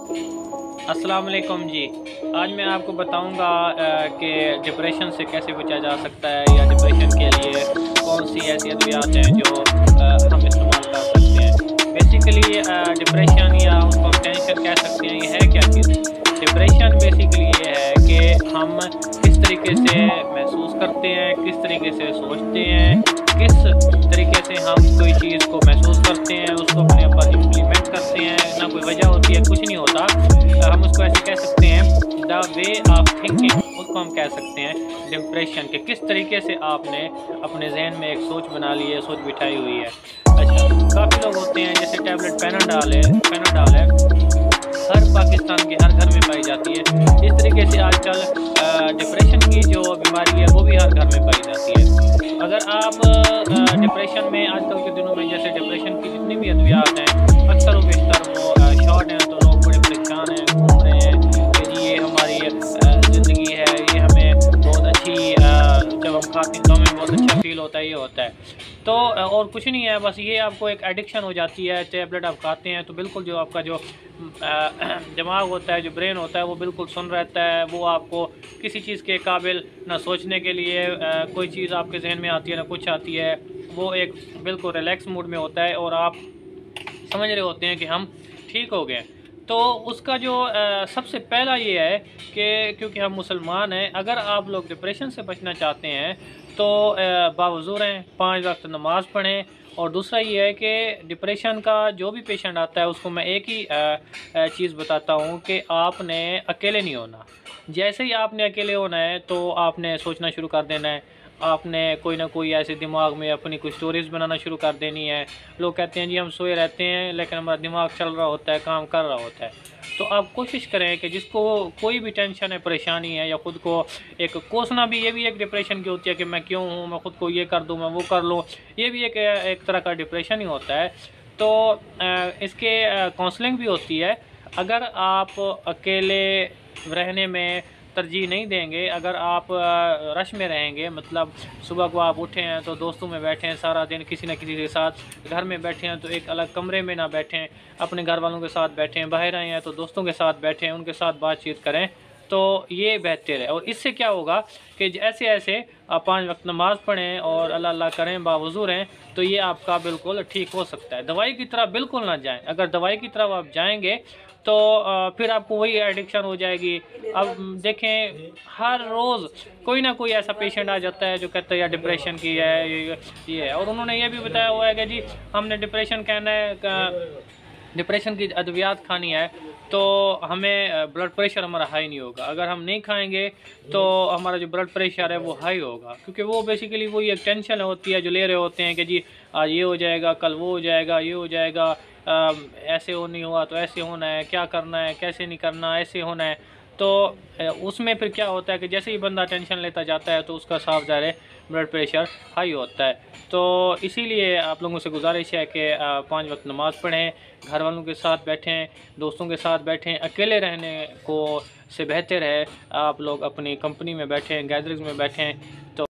अस्सलाम वालेकुम जी। आज मैं आपको बताऊंगा कि डिप्रेशन से कैसे बचा जा सकता है या डिप्रेशन के लिए कौन सी ऐसी अद्वियात हैं जो हम इस्तेमाल कर सकते हैं। बेसिकली डिप्रेशन या उसको हम टेंशन कह सकते हैं, ये है क्या चीज़। डिप्रेशन बेसिकली ये है कि हम किस तरीके से महसूस करते हैं, किस तरीके से सोचते हैं, किस तरीके से हम कोई चीज़ को महसूस करते हैं, उसको अपने ऊपर इम्प्लीमेंट करते हैं। ना कोई वजह होती है, कुछ नहीं होता। हम उसको ऐसे कह सकते हैं, द वे ऑफ थिंकिंग उसको हम कह सकते हैं डिप्रेशन के। किस तरीके से आपने अपने जहन में एक सोच बना ली है, सोच बिठाई हुई है। अच्छा, काफ़ी लोग होते हैं जैसे टैबलेट पेनाडाल है, हर पाकिस्तान के हर घर में पाई जाती है। इस तरीके से आजकल डिप्रेशन की जो बीमारी है वो भी हर घर में पाई जाती है। अगर आप डिप्रेशन में आजकल के दिनों में जैसे डिप्रेशन की जितनी भी अद्वियात हैं, अक्सर व बेशतर वो शॉर्ट हैं, तो लोग बड़े परेशान हैं, घूम रहे हैं कि जी ये हमारी ज़िंदगी है, ये हमें बहुत अच्छी जब हम खाते हैं तो हमें बहुत अच्छा फील होता है, ये होता है। तो और कुछ नहीं है, बस ये आपको एक एडिक्शन हो जाती है। टैबलेट आप खाते हैं तो बिल्कुल जो आपका जो दिमाग होता है, जो ब्रेन होता है, वो बिल्कुल सुन रहता है। वो आपको किसी चीज़ के काबिल ना सोचने के लिए कोई चीज़ आपके जहन में आती है ना कुछ आती है। वो एक बिल्कुल रिलैक्स मूड में होता है और आप समझ रहे होते हैं कि हम ठीक हो गए। तो उसका जो सबसे पहला ये है कि क्योंकि हम मुसलमान हैं, अगर आप लोग डिप्रेशन से बचना चाहते हैं तो बावज़ू रहें, 5 वक्त नमाज़ पढ़ें। और दूसरा ये है कि डिप्रेशन का जो भी पेशेंट आता है उसको मैं एक ही चीज़ बताता हूँ कि आपने अकेले नहीं होना। जैसे ही आपने अकेले होना है तो आपने सोचना शुरू कर देना है। आपने कोई ना कोई ऐसे दिमाग में अपनी कुछ स्टोरीज़ बनाना शुरू कर देनी है। लोग कहते हैं जी हम सोए रहते हैं लेकिन हमारा दिमाग चल रहा होता है, काम कर रहा होता है। तो आप कोशिश करें कि जिसको कोई भी टेंशन है, परेशानी है, या ख़ुद को एक कोसना भी, ये भी एक डिप्रेशन की होती है कि मैं क्यों हूँ, मैं ख़ुद को ये कर दूँ, मैं वो कर लूँ, ये भी एक तरह का डिप्रेशन ही होता है। तो इसके काउंसलिंग भी होती है। अगर आप अकेले रहने में तरजीह नहीं देंगे, अगर आप रश में रहेंगे, मतलब सुबह को आप उठे हैं तो दोस्तों में बैठे हैं, सारा दिन किसी न किसी के साथ घर में बैठे हैं तो एक अलग कमरे में ना बैठें, अपने घर वालों के साथ बैठें, बाहर आए हैं तो दोस्तों के साथ बैठें, उनके साथ बातचीत करें, तो ये बेहतर है। और इससे क्या होगा कि ऐसे ऐसे आप 5 वक्त नमाज़ पढ़ें और अल्लाह अल्लाह करें, बावज़ू रहें, तो ये आपका बिल्कुल ठीक हो सकता है। दवाई की तरफ बिल्कुल ना जाएं। अगर दवाई की तरफ आप जाएंगे तो फिर आपको वही एडिक्शन हो जाएगी। अब देखें, हर रोज़ कोई ना कोई ऐसा पेशेंट आ जाता है जो कहता है यार डिप्रेशन की है, ये है। और उन्होंने ये भी बताया हुआ है कि जी हमने डिप्रेशन कहना है, डिप्रेशन की अद्वियात खानी है तो हमें ब्लड प्रेशर हमारा हाई नहीं होगा। अगर हम नहीं खाएंगे तो हमारा जो ब्लड प्रेशर है वो हाई होगा, क्योंकि वो बेसिकली वही एक टेंशन होती है जो ले रहे होते हैं कि जी आज ये हो जाएगा, कल वो हो जाएगा, ये हो जाएगा, ऐसे हो नहीं हुआ तो ऐसे होना है, क्या करना है, कैसे नहीं करना, ऐसे होना है। तो उसमें फिर क्या होता है कि जैसे ही बंदा टेंशन लेता जाता है तो उसका साफ ज़ाहिर ब्लड प्रेशर हाई होता है। तो इसीलिए आप लोगों से गुजारिश है कि 5 वक्त नमाज़ पढ़ें, घर वालों के साथ बैठें, दोस्तों के साथ बैठें। अकेले रहने को से बेहतर है आप लोग अपनी कंपनी में बैठें, गैदरिंग्स में बैठें। तो